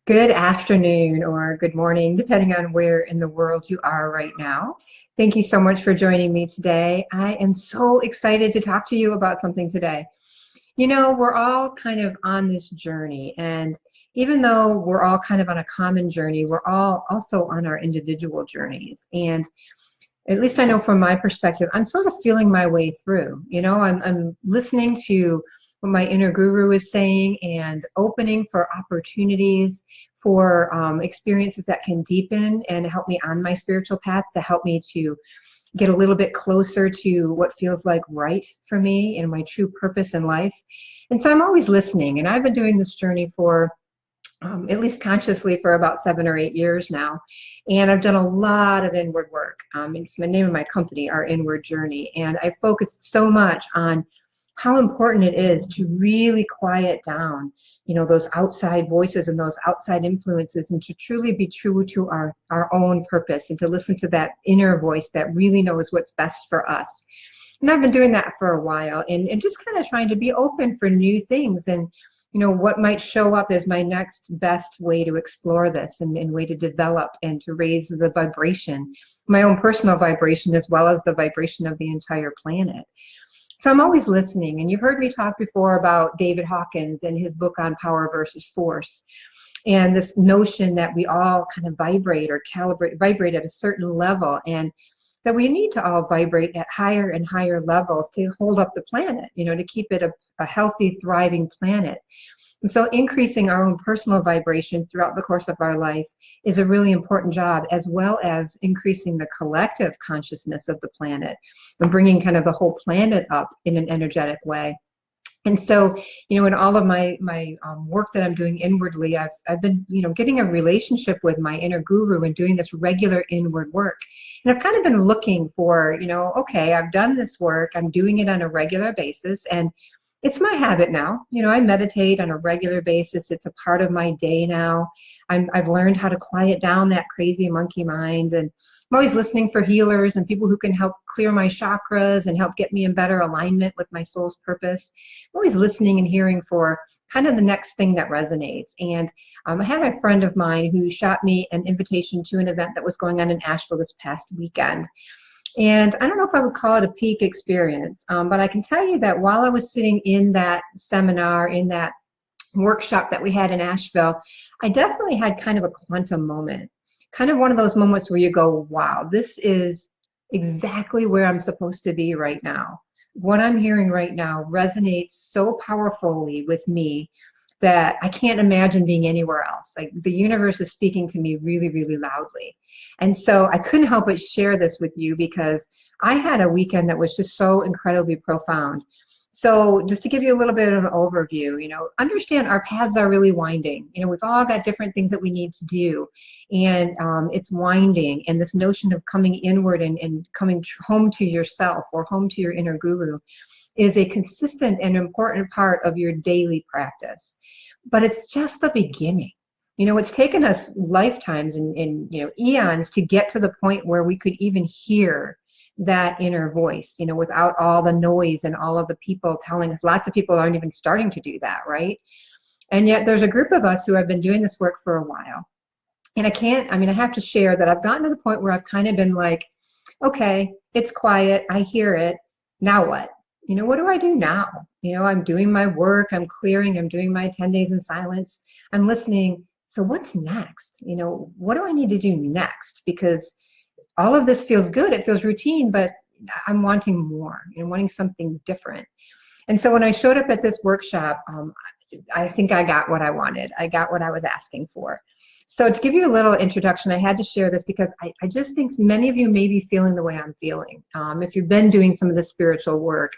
Good afternoon or good morning, depending on where in the world you are right now. Thank you so much for joining me today. I am so excited to talk to you about something today. We're all kind of on this journey, and even though we're all kind of on a common journey, we're all also on our individual journeys. And at least I know from my perspective, I'm sort of feeling my way through. I'm listening to what my inner guru is saying and opening for opportunities for experiences that can deepen and help me on my spiritual path, to help me to get a little bit closer to what feels like right for me and my true purpose in life. And so I'm always listening, and I've been doing this journey for at least consciously for about 7 or 8 years now. And I've done a lot of inward work. It's the name of my company, Our Inward Journey. And I focused so much on how important it is to really quiet down, those outside voices and those outside influences, and to truly be true to our own purpose, and to listen to that inner voice that really knows what's best for us. And I've been doing that for a while, and just kind of trying to be open for new things, and what might show up as my next best way to explore this, and way to develop and to raise the vibration, my own personal vibration, as well as the vibration of the entire planet. So I'm always listening. And you've heard me talk before about David Hawkins and his book on power versus force, and this notion that we all kind of vibrate or vibrate at a certain level, and that we need to all vibrate at higher and higher levels to hold up the planet, to keep it a healthy, thriving planet. And so increasing our own personal vibration throughout the course of our life is a really important job, as well as increasing the collective consciousness of the planet and bringing kind of the whole planet up in an energetic way. And so, in all of my work that I'm doing inwardly, I've been, getting a relationship with my inner guru and doing this regular inward work. And I've kind of been looking for, okay, I've done this work, I'm doing it on a regular basis, and it's my habit now. I meditate on a regular basis. It's a part of my day now. I've learned how to quiet down that crazy monkey mind, and I'm always listening for healers and people who can help clear my chakras and help get me in better alignment with my soul's purpose. I'm always listening and hearing for kind of the next thing that resonates. And I had a friend of mine who shot me an invitation to an event that was going on in Asheville this past weekend. And I don't know if I would call it a peak experience, but I can tell you that while I was sitting in that seminar, in that workshop that we had in Asheville, I definitely had kind of a quantum moment, kind of one of those moments where you go, wow, this is exactly where I'm supposed to be right now. What I'm hearing right now resonates so powerfully with me that I can't imagine being anywhere else. Like, the universe is speaking to me really, really loudly. And so I couldn't help but share this with you, because I had a weekend that was just so incredibly profound. So just to give you a little bit of an overview, understand our paths are really winding. We've all got different things that we need to do, and it's winding. And this notion of coming inward and coming home to yourself, or home to your inner guru, is a consistent and important part of your daily practice. But it's just the beginning. It's taken us lifetimes and eons to get to the point where we could even hear that inner voice, without all the noise and all of the people telling us. Lots of people aren't even starting to do that, right? And yet there's a group of us who have been doing this work for a while. And I have to share that I've gotten to the point where I've kind of been like, okay, it's quiet, I hear it, now what? What do I do now? I'm doing my work, I'm clearing, I'm doing my 10 days in silence, I'm listening. So what's next? What do I need to do next? Because all of this feels good, it feels routine, but I'm wanting more, wanting something different. And so when I showed up at this workshop, I think I got what I wanted. I got what I was asking for. So to give you a little introduction, I had to share this because I just think many of you may be feeling the way I'm feeling, if you've been doing some of the spiritual work.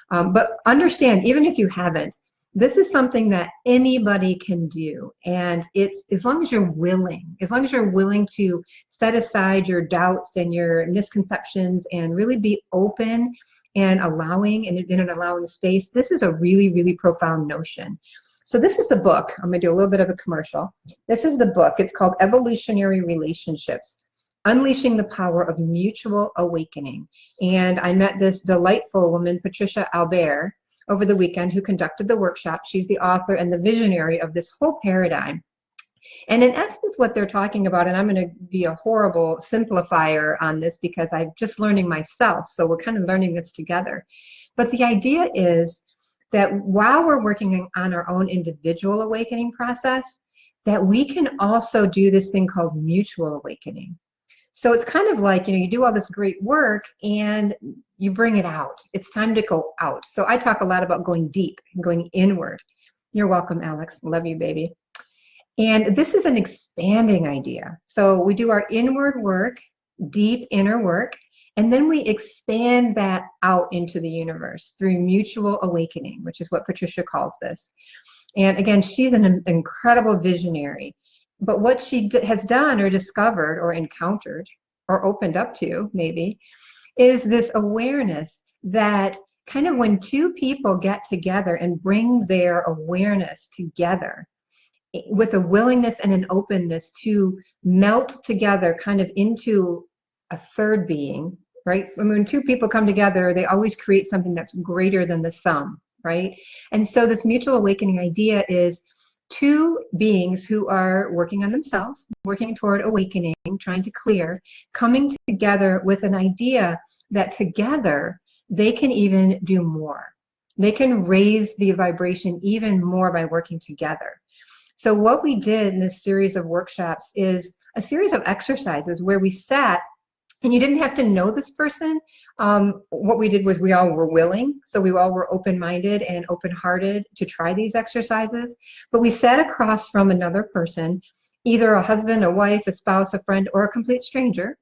But understand, even if you haven't, this is something that anybody can do. And it's as long as you're willing to set aside your doubts and your misconceptions and really be open and allowing, and in an allowing space. This is a really, really profound notion. So this is the book. I'm going to do a little bit of a commercial. This is the book. It's called Evolutionary Relationships: Unleashing the Power of Mutual Awakening. And I met this delightful woman, Patricia Albere, over the weekend, who conducted the workshop. She's the author and the visionary of this whole paradigm. And in essence, what they're talking about, and I'm going to be a horrible simplifier on this because I'm just learning myself, so we're kind of learning this together. But the idea is that while we're working on our own individual awakening process, that we can also do this thing called mutual awakening. So it's kind of like, you do all this great work and you bring it out. It's time to go out. So I talk a lot about going deep and going inward. You're welcome, Alex. Love you, baby. And this is an expanding idea. So we do our inward work, deep inner work, and then we expand that out into the universe through mutual awakening, which is what Patricia calls this. And again, she's an incredible visionary. But what she has done or discovered or encountered or opened up to, maybe, is this awareness that kind of when two people get together and bring their awareness together, with a willingness and an openness to melt together kind of into a third being, right? When two people come together, they always create something that's greater than the sum, right? And so this mutual awakening idea is two beings who are working on themselves, working toward awakening, trying to clear, coming together with an idea that together they can even do more. They can raise the vibration even more by working together. So what we did in this series of workshops is a series of exercises where we sat, and you didn't have to know this person. What we did was we all were willing, so we all were open-minded and open-hearted to try these exercises. But we sat across from another person, either a husband, a wife, a spouse, a friend, or a complete stranger,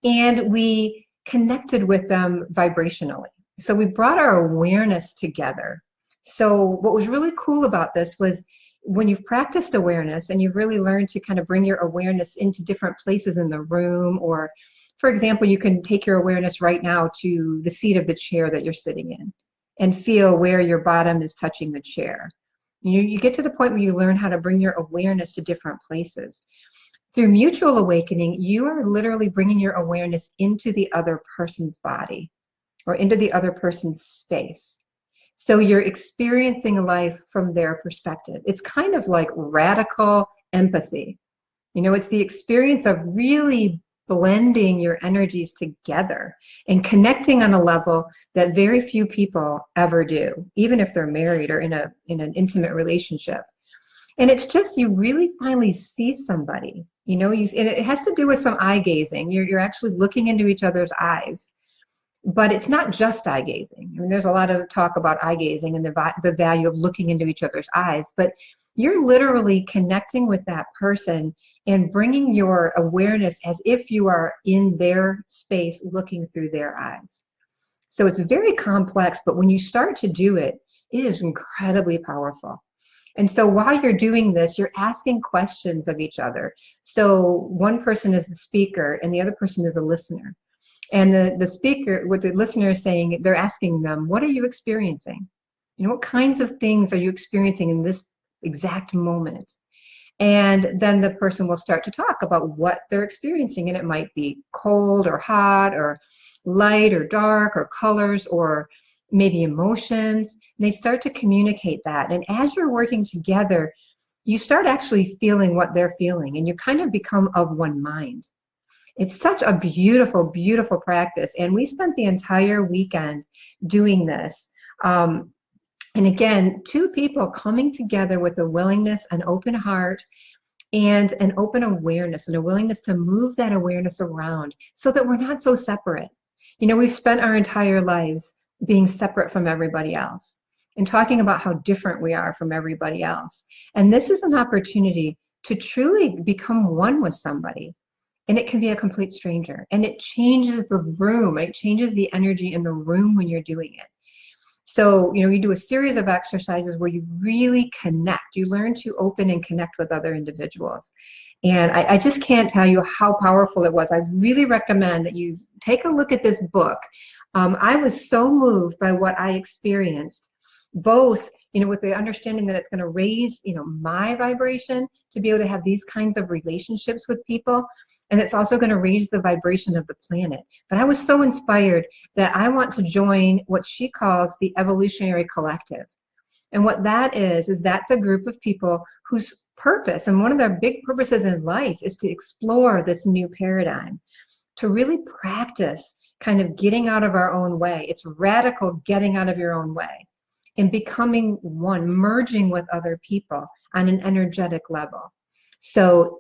and we connected with them vibrationally. So we brought our awareness together. So what was really cool about this was when you've practiced awareness and you've really learned to kind of bring your awareness into different places in the room, or for example, you can take your awareness right now to the seat of the chair that you're sitting in and feel where your bottom is touching the chair. You get to the point where you learn how to bring your awareness to different places. Through mutual awakening, you are literally bringing your awareness into the other person's body or into the other person's space. So you're experiencing life from their perspective. It's kind of like radical empathy. It's the experience of really blending your energies together and connecting on a level that very few people ever do, even if they're married or in an intimate relationship. And it's just, you really finally see somebody, and it has to do with some eye gazing. You're actually looking into each other's eyes. But it's not just eye gazing. There's a lot of talk about eye gazing and the value of looking into each other's eyes, but you're literally connecting with that person and bringing your awareness as if you are in their space looking through their eyes. So it's very complex, but when you start to do it, it is incredibly powerful. And so while you're doing this, you're asking questions of each other. So one person is the speaker and the other person is a listener. And the speaker, what the listener is saying, they're asking them, what are you experiencing? What kinds of things are you experiencing in this exact moment? And then the person will start to talk about what they're experiencing. And it might be cold or hot or light or dark or colors or maybe emotions. And they start to communicate that. And as you're working together, you start actually feeling what they're feeling. And you kind of become of one mind. It's such a beautiful, beautiful practice. And we spent the entire weekend doing this. And again, two people coming together with a willingness, an open heart, and an open awareness and a willingness to move that awareness around so that we're not so separate. We've spent our entire lives being separate from everybody else and talking about how different we are from everybody else. And this is an opportunity to truly become one with somebody. And it can be a complete stranger. And it changes the room. It changes the energy in the room when you're doing it. So, you do a series of exercises where you really connect. You learn to open and connect with other individuals. And I just can't tell you how powerful it was. I really recommend that you take a look at this book. I was so moved by what I experienced, both with the understanding that it's going to raise, my vibration to be able to have these kinds of relationships with people. And it's also going to raise the vibration of the planet. But I was so inspired that I want to join what she calls the Evolutionary Collective. And what that is that's a group of people whose purpose, and one of their big purposes in life, is to explore this new paradigm, to really practice kind of getting out of our own way. It's radical getting out of your own way and becoming one, merging with other people on an energetic level. So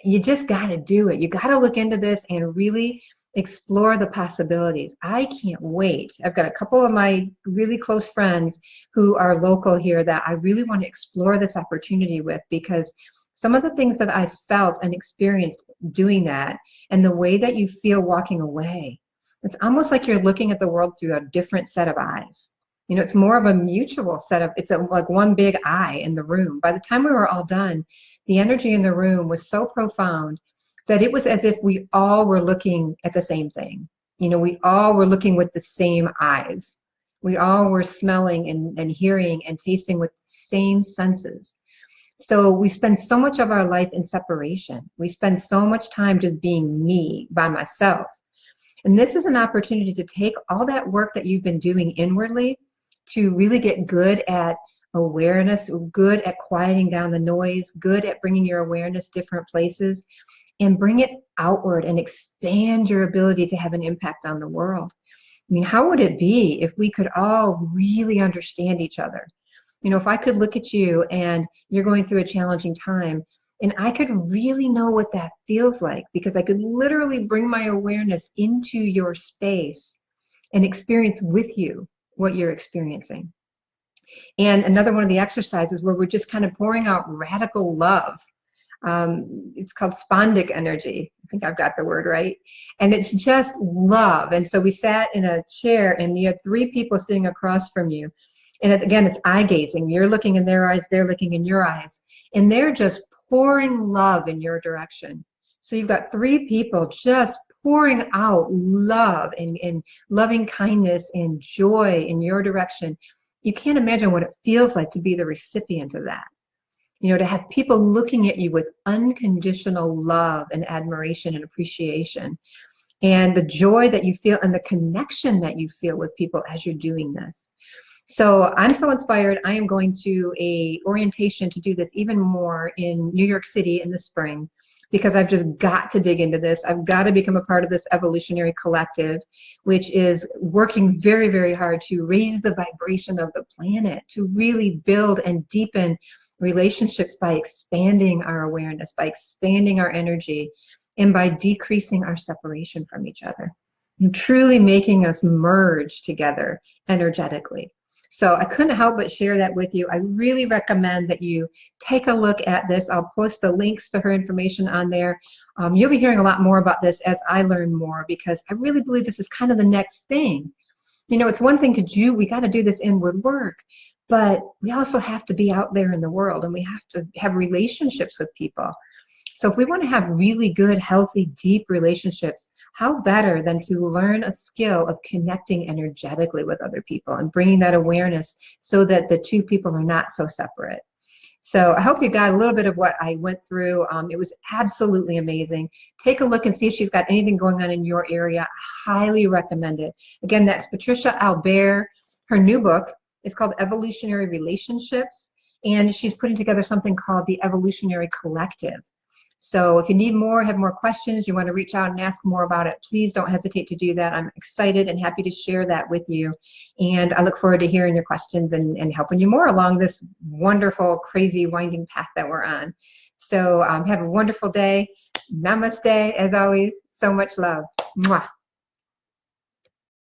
you just got to do it. You got to look into this and really explore the possibilities. I can't wait. I've got a couple of my really close friends who are local here that I really want to explore this opportunity with, because some of the things that I felt and experienced doing that, and the way that you feel walking away, it's almost like you're looking at the world through a different set of eyes. You know, it's more of a mutual set of, it's like one big eye in the room. By the time we were all done, the energy in the room was so profound that it was as if we all were looking at the same thing. You know, we all were looking with the same eyes. We all were smelling and hearing and tasting with the same senses. So we spend so much of our life in separation. We spend so much time just being me, by myself. And this is an opportunity to take all that work that you've been doing inwardly to really get good at awareness, good at quieting down the noise, good at bringing your awareness different places, and bring it outward and expand your ability to have an impact on the world. I mean, how would it be if we could all really understand each other? You know, if I could look at you and you're going through a challenging time, and I could really know what that feels like, because I could literally bring my awareness into your space and experience with you what you're experiencing. And another one of the exercises where we're just kind of pouring out radical love. It's called spondic energy. I think I've got the word right. And it's just love. And so we sat in a chair, and you had 3 people sitting across from you. And again, it's eye gazing. You're looking in their eyes, they're looking in your eyes. And they're just pouring love in your direction. So you've got 3 people just pouring out love and loving kindness and joy in your direction. You can't imagine what it feels like to be the recipient of that. You know, to have people looking at you with unconditional love and admiration and appreciation, and the joy that you feel and the connection that you feel with people as you're doing this. So I'm so inspired. I am going to a orientation to do this even more in New York City in the spring, because I've just got to dig into this. I've got to become a part of this Evolutionary collective, which is working very, very hard to raise the vibration of the planet, to really build and deepen relationships by expanding our awareness, by expanding our energy, and by decreasing our separation from each other, and truly making us merge together energetically. So I couldn't help but share that with you. I really recommend that you take a look at this. I'll post the links to her information on there. You'll be hearing a lot more about this as I learn more, because I really believe this is kind of the next thing. You know, it's one thing to do, we got to do this inward work, but we also have to be out there in the world, and we have to have relationships with people. So if we want to have really good, healthy, deep relationships, how better than to learn a skill of connecting energetically with other people and bringing that awareness so that the 2 people are not so separate. So I hope you got a little bit of what I went through. It was absolutely amazing. Take a look and see if she's got anything going on in your area. I highly recommend it. Again, that's Patricia Albere. Her new book is called Evolutionary Relationships, and she's putting together something called the Evolutionary Collective. So if you need more, have more questions, you want to reach out and ask more about it, please don't hesitate to do that. I'm excited and happy to share that with you. And I look forward to hearing your questions and helping you more along this wonderful, crazy, winding path that we're on. So have a wonderful day. Namaste, as always. So much love. Mwah.